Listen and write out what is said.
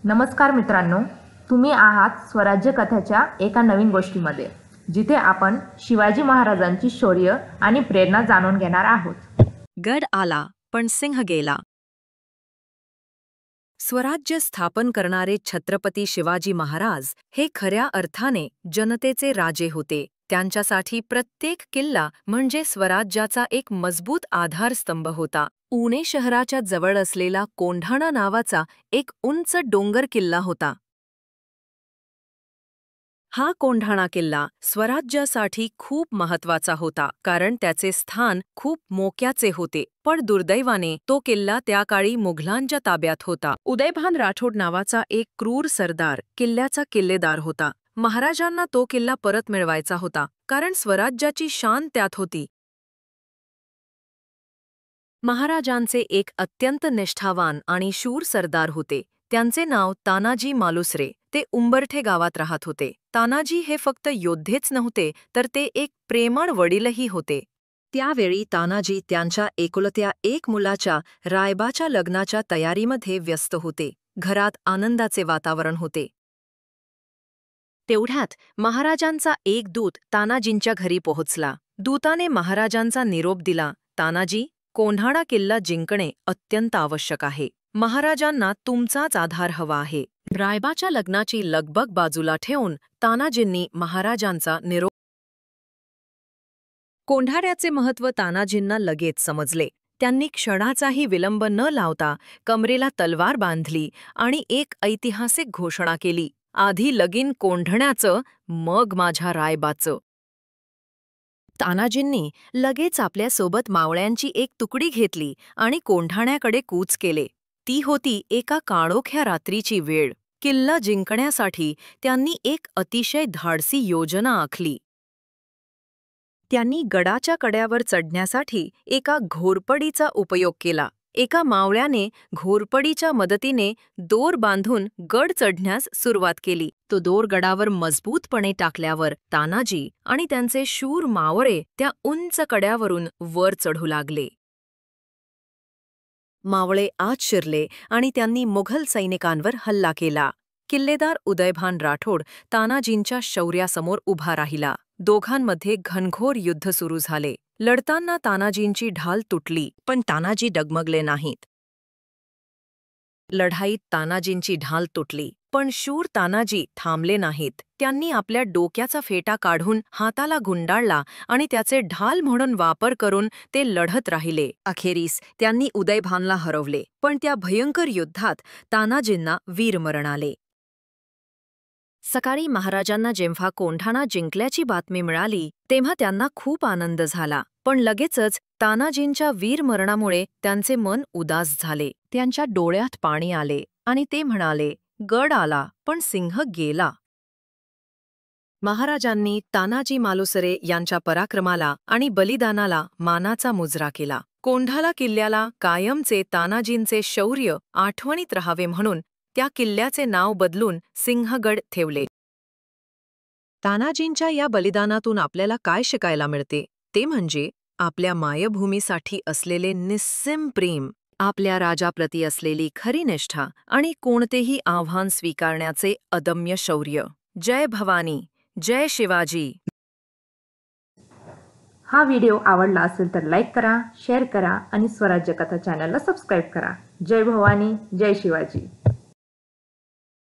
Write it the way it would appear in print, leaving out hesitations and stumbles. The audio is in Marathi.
नमस्कार मित्रांनो, तुम्ही आहात स्वराज्य कथाच्या एका नवीन गोष्टीमध्ये, जिथे आपण शिवाजी महाराजांची शौर्य आणि प्रेरणा जाणून घेणार आहोत. गड आला पण सिंह गेला. स्वराज्य स्थापन करणारे छत्रपती शिवाजी महाराज हे खऱ्या अर्थाने जनतेचे राजे होते. त्यांच्यासाठी प्रत्येक किल्ला म्हणजे स्वराज्याचा एक मजबूत आधारस्तंभ होता. पुणे शहराच्या जवळ असलेला कोंढाणा नावाचा एक उंच डोंगर किल्ला होता. हा कोंढाणा किल्ला स्वराज्यासाठी खूप महत्वाचा होता, कारण त्याचे स्थान खूप मोक्याचे होते. पण दुर्दैवाने तो किल्ला त्या काळी मुघलांच्या ताब्यात होता. उदयभान राठोड नावाचा एक क्रूर सरदार किल्ल्याचा किल्लेदार होता. महाराजांना तो किल्ला परत मिळवायचा होता, कारण स्वराज्याची शान त्यात होती. महाराजांचे एक अत्यंत निष्ठावान आणि शूर सरदार होते. त्यांचे नाव तानाजी मालुसरे. ते उंबरठे गावात राहत होते. तानाजी हे फक्त योद्धेच नव्हते, तर ते एक प्रेमळ वडीलही होते. त्यावेळी तानाजी त्यांच्या एकुलत्या एक मुलाच्या रायबाच्या लग्नाच्या तयारीमध्ये व्यस्त होते. घरात आनंदाचे वातावरण होते. तेवढ्यात महाराजांचा एक दूत तानाजींच्या घरी पोहोचला. दूताने महाराजांचा निरोप दिला, तानाजी, कोंढाणा किल्ला जिंकणे अत्यंत आवश्यक आहे. महाराजांना तुमचाच आधार हवा आहे. रायबाच्या लग्नाची लगबग बाजूला ठेवून तानाजींनी महाराजांचा निरोप. कोंढाण्याचे महत्त्व तानाजींना लगेच समजले. त्यांनी क्षणाचाही विलंब न लावता कमरेला तलवार बांधली आणि एक ऐतिहासिक घोषणा केली, आधी लगीन कोंढण्याचं, मग माझ्या रायबाचं. तानाजींनी लगेच आपल्यासोबत मावळ्यांची एक तुकडी घेतली आणि कोंढाण्याकडे कूच केले. ती होती एका काळोख्या रात्रीची वेळ. किल्ला जिंकण्यासाठी त्यांनी एक अतिशय धाडसी योजना आखली. त्यांनी गडाच्या कड्यावर चढण्यासाठी एका घोरपडीचा उपयोग केला. एका मावळ्याने घोरपडीच्या मदतीने दोर बांधून गड चढण्यास सुरुवात केली. तो दोर गडावर मजबूतपणे टाकल्यावर तानाजी आणि त्यांचे शूर मावळे त्या उंच कड्यावरून वर चढू लागले. मावळे आत शिरले आणि त्यांनी मुघल सैनिकांवर हल्ला केला. किल्लेदार उदयभान राठोड तानाजींच्या शौर्यासमोर उभा राहिला. दोघांमध्ये घनघोर युद्ध सुरू झाले. लढताना तानाजींची ढाल तुटली, पण तानाजी डगमगले नाहीत. लढाईत तानाजींची ढाल तुटली, पण शूर तानाजी थांबले नाहीत. त्यांनी आपल्या डोक्याचा फेटा काढून हाताला गुंडाळला आणि त्याचे ढाल म्हणून वापर करून ते लढत राहिले. अखेरीस त्यांनी उदयभानला हरवले, पण त्या भयंकर युद्धात तानाजींना वीरमरण आले. सकाळी महाराजांना जेव्हा कोंढाणा जिंकल्याची बातमी मिळाली, तेव्हा त्यांना खूप आनंद झाला. पण लगेचच तानाजींच्या वीरमरणामुळे त्यांचे मन उदास झाले. त्यांच्या डोळ्यात पाणी आले आणि ते म्हणाले, गड आला पण सिंह गेला. महाराजांनी तानाजी मालुसरे यांच्या पराक्रमाला आणि बलिदानाला मानाचा मुजरा केला. कोंढाणा किल्ल्याला कायमचे तानाजींचे शौर्य आठवणीत राहावे म्हणून त्या किल्ल्याचे नाव बदलून सिंहगड ठेवले. तानाजींच्या या बलिदानातून आपल्याला काय शिकायला मिळते, ते म्हणजे आपल्या मायभूमीसाठी असलेले निस्सीम प्रेम, आपल्या राजाप्रती असलेली खरी निष्ठा आणि कोणतेही आव्हान स्वीकारण्याचे अदम्य शौर्य. जय भवानी, जय शिवाजी. हा व्हिडिओ आवडला असेल तर लाईक करा, शेअर करा आणि स्वराज्य कथा चॅनलला सबस्क्राईब करा. जय भवानी, जय शिवाजी.